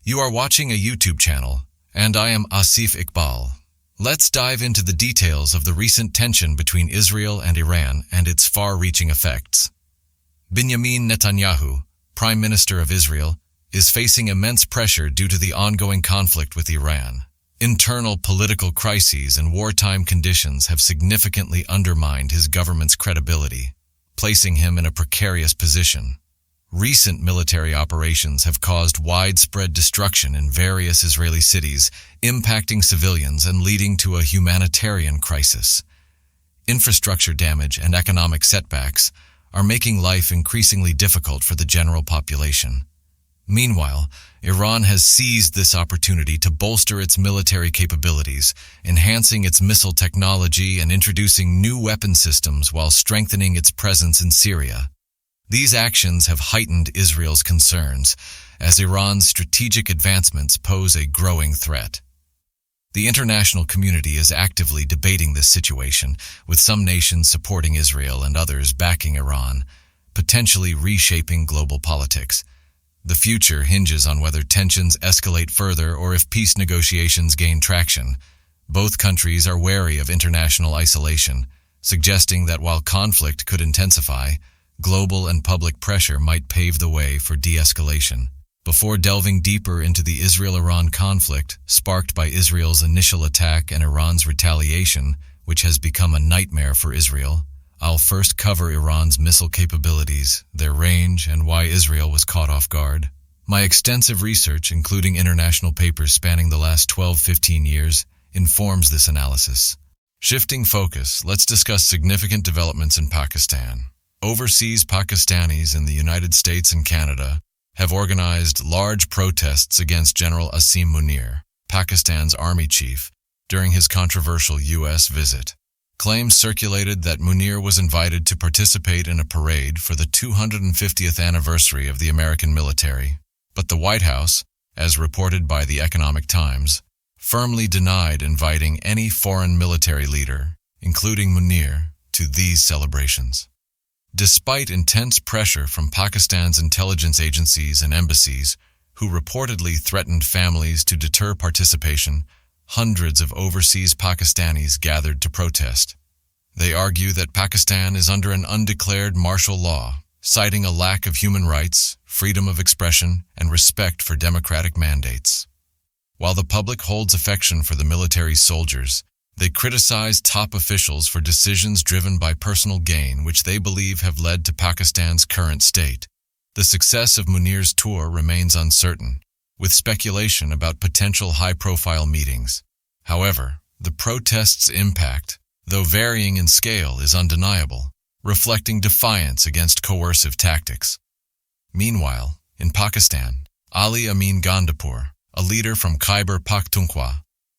You are watching a YouTube channel, and I am Asif Iqbal. Let's dive into the details of the recent tension between Israel and Iran and its far-reaching effects. Benjamin Netanyahu, Prime Minister of Israel, is facing immense pressure due to the ongoing conflict with Iran. Internal political crises and wartime conditions have significantly undermined his government's credibility, placing him in a precarious position. Recent military operations have caused widespread destruction in various Israeli cities, impacting civilians and leading to a humanitarian crisis. Infrastructure damage and economic setbacks are making life increasingly difficult for the general population. Meanwhile, Iran has seized this opportunity to bolster its military capabilities, enhancing its missile technology and introducing new weapon systems while strengthening its presence in Syria. These actions have heightened Israel's concerns, as Iran's strategic advancements pose a growing threat. The international community is actively debating this situation, with some nations supporting Israel and others backing Iran, potentially reshaping global politics. The future hinges on whether tensions escalate further or if peace negotiations gain traction. Both countries are wary of international isolation, suggesting that while conflict could intensify, global and public pressure might pave the way for de-escalation. Before delving deeper into the Israel-Iran conflict, sparked by Israel's initial attack and Iran's retaliation, which has become a nightmare for Israel, I'll first cover Iran's missile capabilities, their range, and why Israel was caught off guard. My extensive research, including international papers spanning the last 12-15 years, informs this analysis. Shifting focus, let's discuss significant developments in Pakistan. Overseas Pakistanis in the United States and Canada have organized large protests against General Asim Munir, Pakistan's army chief, during his controversial U.S. visit. Claims circulated that Munir was invited to participate in a parade for the 250th anniversary of the American military, but the White House, as reported by the Economic Times, firmly denied inviting any foreign military leader, including Munir, to these celebrations. Despite intense pressure from Pakistan's intelligence agencies and embassies, who reportedly threatened families to deter participation, hundreds of overseas Pakistanis gathered to protest. They argue that Pakistan is under an undeclared martial law, citing a lack of human rights, freedom of expression, and respect for democratic mandates. While the public holds affection for the military's soldiers, they criticize top officials for decisions driven by personal gain, which they believe have led to Pakistan's current state. The success of Munir's tour remains uncertain, with speculation about potential high-profile meetings. However, the protests' impact, though varying in scale, is undeniable, reflecting defiance against coercive tactics. Meanwhile, in Pakistan, Ali Amin Gandapur, a leader from Khyber Pakhtunkhwa,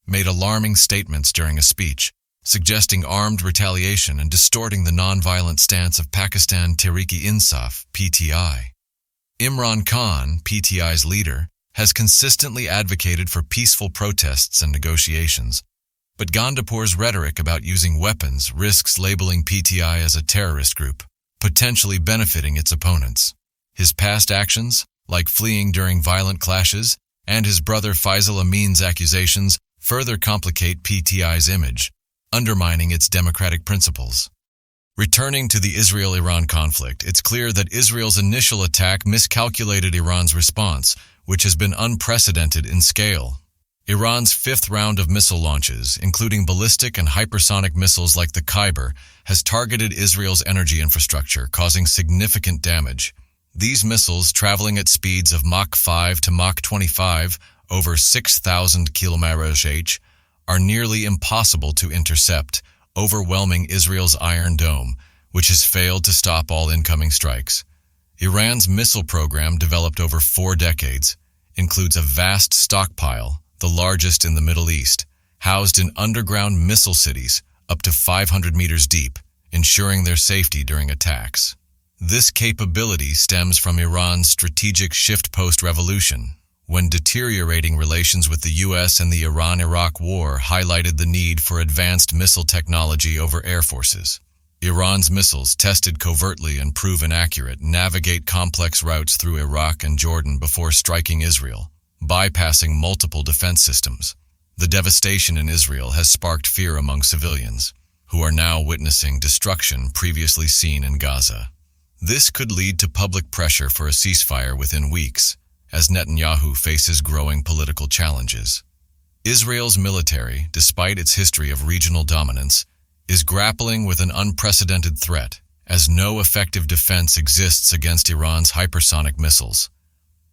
made alarming statements during a speech, suggesting armed retaliation and distorting the nonviolent stance of Pakistan Tehreek-e-Insaf, PTI. Imran Khan, PTI's leader, has consistently advocated for peaceful protests and negotiations, but Gandapur's rhetoric about using weapons risks labeling PTI as a terrorist group, potentially benefiting its opponents. His past actions, like fleeing during violent clashes, and his brother Faisal Amin's accusations, further complicate PTI's image, undermining its democratic principles. Returning to the Israel-Iran conflict, it's clear that Israel's initial attack miscalculated Iran's response, which has been unprecedented in scale. Iran's fifth round of missile launches, including ballistic and hypersonic missiles like the Khyber, has targeted Israel's energy infrastructure, causing significant damage. These missiles, traveling at speeds of Mach 5 to Mach 25, over 6,000 km/h, are nearly impossible to intercept, overwhelming Israel's Iron Dome, which has failed to stop all incoming strikes. Iran's missile program, developed over 4 decades, includes a vast stockpile, the largest in the Middle East, housed in underground missile cities up to 500 meters deep, ensuring their safety during attacks. This capability stems from Iran's strategic shift post-revolution, when deteriorating relations with the U.S. and the Iran-Iraq War highlighted the need for advanced missile technology over air forces. Iran's missiles, tested covertly and proven accurate, navigate complex routes through Iraq and Jordan before striking Israel. bypassing multiple defense systems. The devastation in Israel has sparked fear among civilians, who are now witnessing destruction previously seen in Gaza. This could lead to public pressure for a ceasefire within weeks, as Netanyahu faces growing political challenges. Israel's military, despite its history of regional dominance, is grappling with an unprecedented threat, as no effective defense exists against Iran's hypersonic missiles.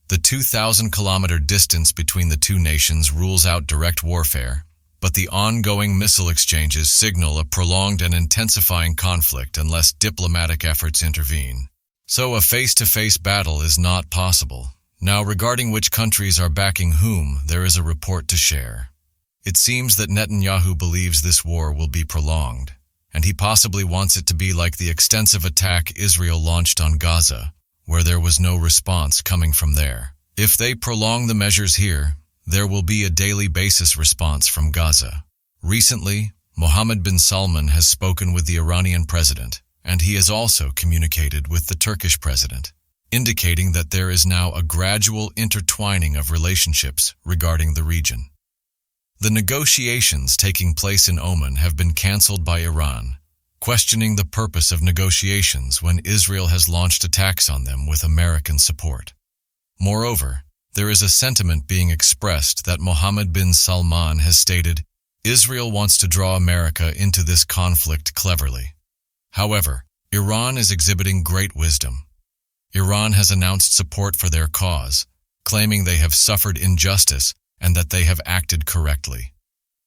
The 2,000-kilometer distance between the two nations rules out direct warfare, but the ongoing missile exchanges signal a prolonged and intensifying conflict unless diplomatic efforts intervene. So a face-to-face battle is not possible. Now, regarding which countries are backing whom, there is a report to share. It seems that Netanyahu believes this war will be prolonged, and he possibly wants it to be like the extensive attack Israel launched on Gaza, where there was no response coming from there. If they prolong the measures here, there will be a daily basis response from Gaza. Recently, Mohammed bin Salman has spoken with the Iranian president, and he has also communicated with the Turkish president, indicating that there is now a gradual intertwining of relationships regarding the region. The negotiations taking place in Oman have been cancelled by Iran, questioning the purpose of negotiations when Israel has launched attacks on them with American support. Moreover, there is a sentiment being expressed that Mohammed bin Salman has stated, Israel wants to draw America into this conflict cleverly. However, Iran is exhibiting great wisdom. Iran has announced support for their cause, claiming they have suffered injustice and that they have acted correctly.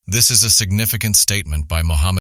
This is a significant statement by Mohammed